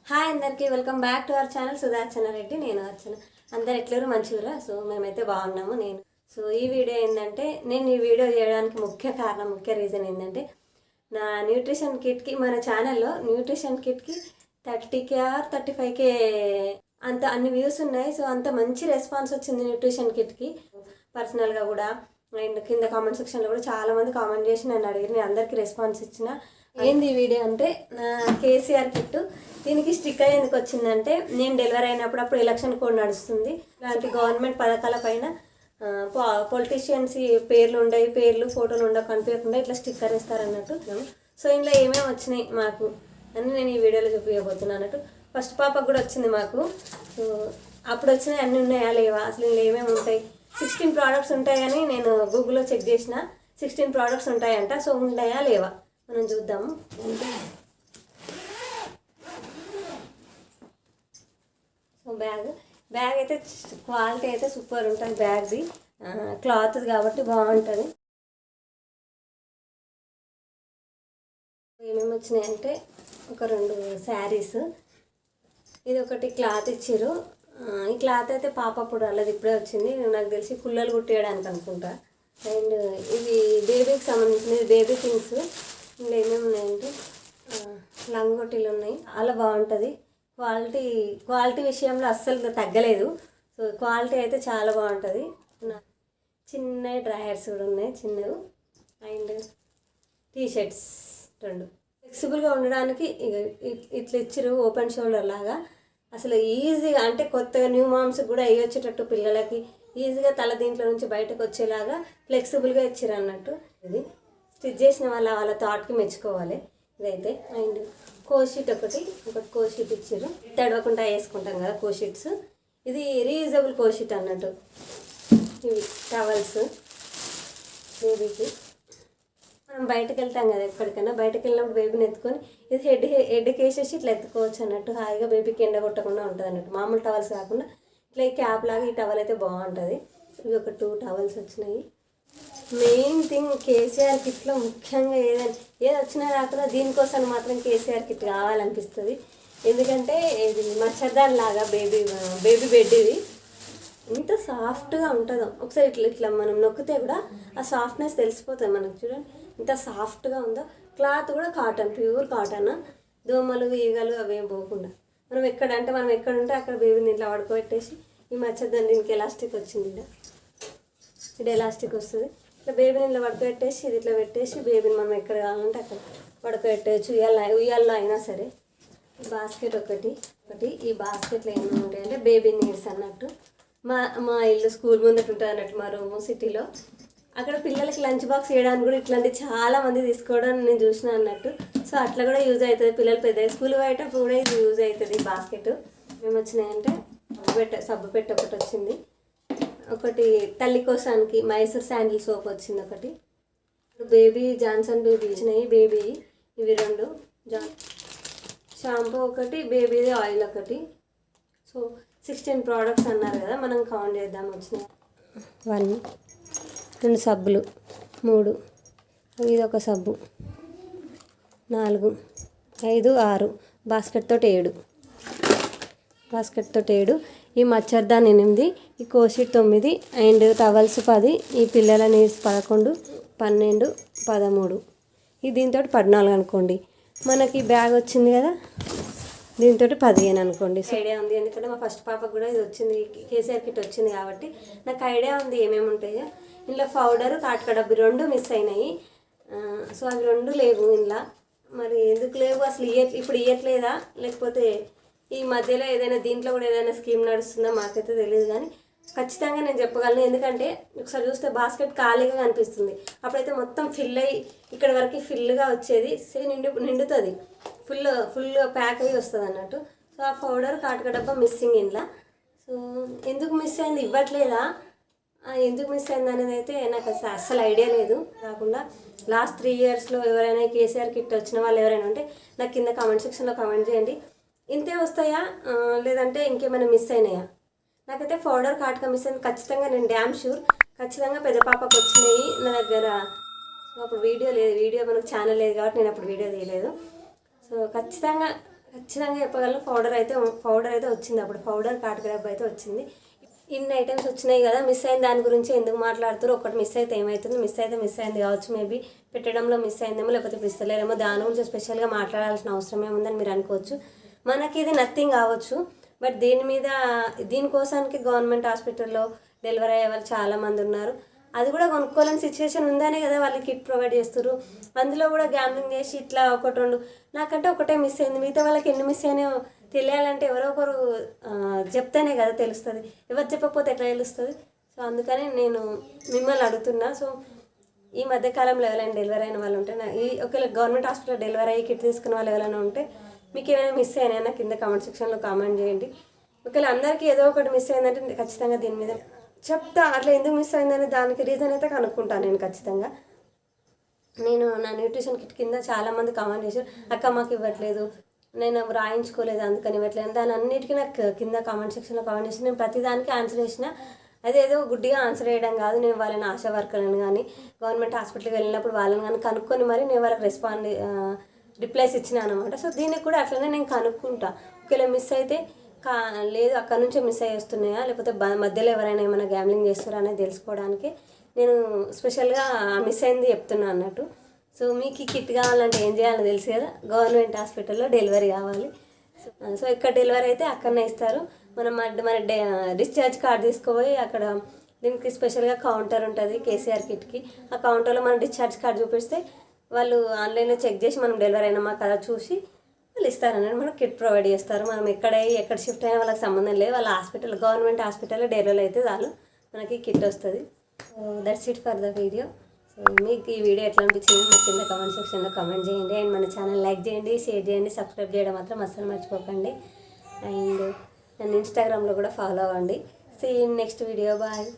Hi అందరికీ welcome back to our channel Sudharchana Reddy. నేను అర్చన. అందరు ఎట్లరు మంచిగా. సో మేమైతే బాగున్నాము. ఈ వీడియో ఏంటంటే, నేను ఈ వీడియో చేయడానికి ముఖ్య రీజన్ ఏంటంటే, నా న్యూట్రిషన్ కిట్కి మన ఛానల్లో న్యూట్రిషన్ కిట్కి 30K ఆర్ 35K అంత అన్ని వ్యూస్ ఉన్నాయి. సో అంత మంచి రెస్పాన్స్ వచ్చింది న్యూట్రిషన్ కిట్కి. పర్సనల్గా కూడా అండ్ కింద కామెంట్ సెక్షన్లో కూడా చాలామంది కామెంట్ చేసి నన్ను అడిగారు. నేను అందరికీ రెస్పాన్స్ ఇచ్చిన. ఏంది ఈ వీడియో అంటే, నా కేసీఆర్ కిట్ దీనికి స్టిక్కర్ ఎందుకు వచ్చిందంటే, నేను డెలివరీ అయినప్పుడు అప్పుడు ఎలక్షన్ కోడ్ నడుస్తుంది. ఇలాంటి గవర్నమెంట్ పథకాల పైన పొలిటీషియన్స్ పేర్లు ఫోటోలు ఉండవు, కనిపించకుండా ఇట్లా స్టిక్కర్ ఇస్తారన్నట్టు. సో ఇందులో ఏమేమి వచ్చినాయి మాకు అని నేను ఈ వీడియోలో చూపించబోతున్నాను అన్నట్టు. ఫస్ట్ పాపకు కూడా వచ్చింది మాకు. సో అప్పుడు వచ్చినాయి అన్నీ ఉన్నాయా లేవా, అసలు ఇందులో ఏమేమి ఉంటాయి. 16 ప్రోడక్ట్స్ ఉంటాయని నేను గూగుల్లో చెక్ చేసిన. 16 ప్రోడక్ట్స్ ఉంటాయంట. సో ఉంటాయా లేవా మనం చూద్దాము. సో బ్యాగ్ అయితే క్వాలిటీ అయితే సూపర్ ఉంటుంది. బ్యాగ్ది క్లాత్ కాబట్టి బాగుంటుంది. ఏమేమి వచ్చినాయంటే, ఒక 2 శారీస్, ఇది ఒకటి క్లాత్ ఇచ్చారు. ఈ క్లాత్ అయితే పాప అప్పుడు అలాది ఇప్పుడే వచ్చింది. నాకు తెలిసి కుల్లలు కుట్టేయడానికి అనుకుంటా. అండ్ ఇవి బేబీకి సంబంధించినవి, బేబీ థింగ్స్. ఇందులో ఏమేమి ఉన్నాయంటే, లంగోటీలు ఉన్నాయి. అలా బాగుంటుంది. క్వాలిటీ విషయంలో అస్సలు తగ్గలేదు. సో క్వాలిటీ అయితే చాలా బాగుంటుంది. చిన్న డ్రాయర్స్ కూడా ఉన్నాయి, చిన్నవి. అండ్ టీషర్ట్స్ 2 ఫ్లెక్సిబుల్గా ఉండడానికి ఇట్లా ఇచ్చారు, ఓపెన్ షోల్డర్ లాగా. అసలు ఈజీగా అంటే కొత్తగా న్యూ మామ్స్కి కూడా వేయొచ్చేటట్టు, పిల్లలకి ఈజీగా తల దీంట్లో నుంచి బయటకు వచ్చేలాగా ఫ్లెక్సిబుల్గా ఇచ్చారు అన్నట్టు. ఇది స్టిచ్ చేసిన వాళ్ళ థాట్కి మెచ్చుకోవాలి ఇదైతే. అండ్ కోషీట్ ఒకటి కోషీట్ ఇచ్చారు. తడవకుండా వేసుకుంటాం కదా కోషీట్స్. ఇది రీయూజబుల్ కోషీట్ అన్నట్టు. ఇవి టవల్స్ బేబీకి. మనం బయటకు వెళ్తాం కదా, ఎక్కడికైనా బయటకు వెళ్ళినప్పుడు బేబీని ఎత్తుకొని ఇది హెడ్కి వేసేసి ఇట్లా ఎత్తుకోవచ్చు అన్నట్టు. హాయిగా బేబీకి ఎండ కొట్టకుండా ఉంటుంది అన్నట్టు. మామూలు టవల్స్ కాకుండా ఇట్లా ఈ క్యాప్ లాగా ఈ టవల్ అయితే బాగుంటుంది. ఇవి ఒక 2 టవల్స్ వచ్చినాయి. మెయిన్ థింగ్ కేసీఆర్ కిట్లో ముఖ్యంగా ఏది వచ్చినా రాకుండా దీనికోసం మాత్రం కేసీఆర్ కిట్ కావాలనిపిస్తుంది. ఎందుకంటే ఇది మచ్చర్దాన్ లాగా బేబీ బెడ్. ఇది ఎంత సాఫ్ట్గా ఉంటుందో, ఒకసారి ఇట్లా మనం నొక్కితే కూడా ఆ సాఫ్ట్నెస్ తెలిసిపోతుంది మనకు. చూడండి ఎంత సాఫ్ట్గా ఉందో. క్లాత్ కూడా కాటన్, ప్యూర్ కాటన్. దోమలు ఈగలు అవేం పోకుండా మనం ఎక్కడ ఉంటే అక్కడ బేబీని ఇట్లా పడుకోబెట్టేసి, ఈ మచ్చర్దాన్ దీనికి ఎలాస్టిక్ వచ్చింది. ఇది ఎలాస్టిక్ వస్తుంది. ఇట్లా బేబీని ఇలా పడుకోబెట్టేసి ఇది ఇట్లా పెట్టేసి బేబీని మనం ఎక్కడ కావాలంటే అక్కడ పడుకోబెట్టేయచ్చు. ఉయ్యాల్లో అయినా సరే. బాస్కెట్ ఒకటి. ఈ బాస్కెట్లో ఏమైనా ఉంటాయంటే బేబీ నీడ్స్ అన్నట్టు. మా ఇల్లు స్కూల్ ముందట ఉంటుంది అన్నట్టు, మా రూము సిటీలో. అక్కడ పిల్లలకి లంచ్ బాక్స్ వేయడానికి కూడా ఇట్లాంటి చాలామంది తీసుకోవడం నేను చూసిన అన్నట్టు. సో అట్లా కూడా యూజ్ అవుతుంది. పిల్లలు పెద్దగా స్కూల్ పోయేటప్పుడు కూడా ఇది యూజ్ అవుతుంది. బాస్కెట్ ఏమి వచ్చినాయంటే, సబ్బు పెట్ట ఒకటి వచ్చింది. ఒకటి తల్లి కోసానికి మైసూర్ శాండిల్ సోప్ వచ్చింది ఒకటి. బేబీ జాన్సన్ బేబీ ఇచ్చినాయి బేబీ. ఇవి 2 షాంపూ ఒకటి, బేబీది ఆయిల్ ఒకటి. సో 16 ప్రోడక్ట్స్ అన్నారు కదా, మనం కౌంట్ చేద్దాం. వచ్చినాయి 1, 2 సబ్బులు, 3, ఇది ఒక సబ్బు, 4, 5, 6, బాస్కెట్ తోటి 7. ఈ మచ్చర్దాన్ 8, ఈ కోషీట్ 9, అండ్ టవల్స్ 10, ఈ పిల్లల నీడ్స్ 11, 12, 13. ఇది దీంతో 14 అనుకోండి. మనకి బ్యాగ్ వచ్చింది కదా, దీంతో 15 అనుకోండి. సో ఐడియా ఉంది, ఎందుకంటే మా ఫస్ట్ పాపకు కూడా ఇది వచ్చింది, కేసీఆర్ కిట్ వచ్చింది కాబట్టి నాకు ఐడియా ఉంది ఏమేమి ఉంటాయో. ఇందులో పౌడరు, కాటుక డబ్బు 2 మిస్ అయినాయి. సో అవి 2 లేవు ఇందులో. మరి ఎందుకు లేవు అసలు? ఇప్పుడు ఇవ్వట్లేదా, లేకపోతే ఈ మధ్యలో ఏదైనా దీంట్లో కూడా ఏదైనా స్కీమ్ నడుస్తుందో మాకైతే తెలియదు. కానీ ఖచ్చితంగా నేను చెప్పగలను. ఎందుకంటే ఒకసారి చూస్తే బాస్కెట్ ఖాళీగా కనిపిస్తుంది, అప్పుడైతే మొత్తం ఫిల్ అయ్యి ఇక్కడ వరకు ఫిల్గా వచ్చేది. నిండుతుంది, ఫుల్ ప్యాక్ అయ్యి వస్తుంది అన్నట్టు. సో ఆ పౌడర్, కాటుక డబ్బా మిస్సింగ్ ఇంట్లో. సో ఎందుకు మిస్ అయింది, ఇవ్వట్లేదా, ఎందుకు మిస్ అయింది అనేది అయితే నాకు అస్సలు ఐడియా లేదు. కాకుండా లాస్ట్ 3 ఇయర్స్లో ఎవరైనా కేసీఆర్ కిట్ వచ్చిన వాళ్ళు ఎవరైనా ఉంటే నాకు కింద కామెంట్ సెక్షన్లో కామెంట్ చేయండి. ఇంతే వస్తాయా, లేదంటే ఇంకేమైనా మిస్ అయినాయా? నాకైతే పౌడర్, కాటుక మిస్ అయింది ఖచ్చితంగా. నేను డ్యామ్ షూర్ ఖచ్చితంగా పెద్ద పాపకు వచ్చినాయి నా దగ్గర. సో అప్పుడు వీడియో మనకు ఛానల్ లేదు కాబట్టి నేను అప్పుడు వీడియో తీయలేదు. సో ఖచ్చితంగా ఖచ్చితంగా చెప్పగలను పౌడర్ అయితే వచ్చింది. అప్పుడు పౌడర్ కాటుక డబ్బా అయితే వచ్చింది. ఇన్ని ఐటమ్స్ వచ్చినాయి కదా, మిస్ అయిన దాని గురించి ఎందుకు మాట్లాడుతారు? ఒకటి మిస్ అయితే ఏమవుతుంది? మిస్ అయింది కావచ్చు, మేబీ పెట్టడంలో మిస్ అయిందేమో, లేకపోతే పిస్తలేరేమో, దాని గురించి స్పెషల్గా మాట్లాడాల్సిన అవసరం ఏముందని మీరు అనుకోవచ్చు. మనకి ఇది నథింగ్ కావచ్చు, బట్ దీనికోసానికి గవర్నమెంట్ హాస్పిటల్లో డెలివరీ అయ్యే వాళ్ళు చాలామంది ఉన్నారు. అది కూడా కొనుక్కోలేని సిచ్యువేషన్ ఉందనే కదా వాళ్ళు కిట్ ప్రొవైడ్ చేస్తారు. అందులో కూడా గ్యాంబ్లింగ్ చేసి ఇట్లా ఒకటి రెండు, నాకంటే ఒకటే మిస్ అయింది, మిగతా వాళ్ళకి ఎన్ని మిస్ అయినాయో తెలియాలంటే ఎవరో ఒకరు చెప్తేనే కదా తెలుస్తుంది. ఎవరు చెప్పకపోతే ఎట్లా తెలుస్తుంది? సో అందుకని నేను మిమ్మల్ని అడుగుతున్నా. సో ఈ మధ్యకాలంలో ఎవరైనా డెలివరీ అయిన వాళ్ళు ఉంటే ఒకవేళ గవర్నమెంట్ హాస్పిటల్ డెలివరీ అయ్యి కిట్ తీసుకున్న వాళ్ళు ఎవరైనా ఉంటే మీకు ఏమైనా మిస్ అయినా కింద కామెంట్ సెక్షన్లో కామెంట్ చేయండి. ఒకవేళ అందరికీ ఏదో ఒకటి మిస్ అయిందంటే ఖచ్చితంగా దీని మీద చెప్తా. అట్లా ఎందుకు మిస్ అయిందని దానికి రీజన్ అయితే కనుక్కుంటాను నేను ఖచ్చితంగా. నేను నా న్యూట్రిషన్ కిట్ కింద చాలామంది కామెంట్ చేశారు, అక్క మాకు ఇవ్వట్లేదు, నేను రాయించుకోలేదు అందుకని ఇవ్వట్లేదు. దాని అన్నిటికీ నాకు కింద కామెంట్ సెక్షన్లో కామెంట్ చేసి నేను ప్రతిదానికి ఆన్సర్ చేసిన. అదేదో గుడ్డిగా ఆన్సర్ చేయడం కాదు. నేను వాళ్ళని ఆశా వర్కర్లను కానీ గవర్నమెంట్ హాస్పిటల్కి వెళ్ళినప్పుడు వాళ్ళని కానీ కనుక్కొని మరి నేను వాళ్ళకి రిప్లైస్ ఇచ్చిన అనమాట. సో దీనికి కూడా అట్లనే నేను కనుక్కుంటా. ఒకవేళ మిస్ అయితే లేదు అక్కడ నుంచే మిస్ అయ్యి వస్తున్నాయా, లేకపోతే మధ్యలో ఎవరైనా ఏమైనా గ్యాంబ్లింగ్ చేస్తారా అనేది తెలుసుకోవడానికి నేను స్పెషల్గా మిస్ అయింది చెప్తున్నా అన్నట్టు. సో మీకు ఈ కిట్ కావాలంటే ఏం చేయాలో తెలుసు కదా, గవర్నమెంట్ హాస్పిటల్లో డెలివరీ కావాలి. సో ఇక్కడ డెలివరీ అయితే అక్కడనే ఇస్తారు. మన డిశ్చార్జ్ కార్డ్ తీసుకుపోయి అక్కడ దీనికి స్పెషల్గా కౌంటర్ ఉంటుంది కేసీఆర్ కిట్కి. ఆ కౌంటర్లో మన డిశ్చార్జ్ కార్డ్ చూపిస్తే వాళ్ళు ఆన్లైన్లో చెక్ చేసి మనం డెలివరీ అయినామా కదా చూసి వాళ్ళు ఇస్తారన్నట్టు. మనకు కిట్ ప్రొవైడ్ చేస్తారు. మనం ఎక్కడ షిఫ్ట్ అయినా వాళ్ళకి సంబంధం లేదు. వాళ్ళ గవర్నమెంట్ హాస్పిటల్లో డెలివరీ అయితే చాలు మనకి కిట్ వస్తుంది. So that's it for the video. So మీకు ఈ వీడియో ఎట్లా అనిపించింది నాకు కింద కామెంట్ సెక్షన్లో కామెంట్ చేయండి. అండ్ మన ఛానల్ లైక్ చేయండి, షేర్ చేయండి, సబ్స్క్రైబ్ చేయడం మాత్రం అస్సలు మర్చిపోకండి. అండ్ నన్ను ఇన్స్టాగ్రామ్లో కూడా ఫాలో అవ్వండి. See in next video. Bye.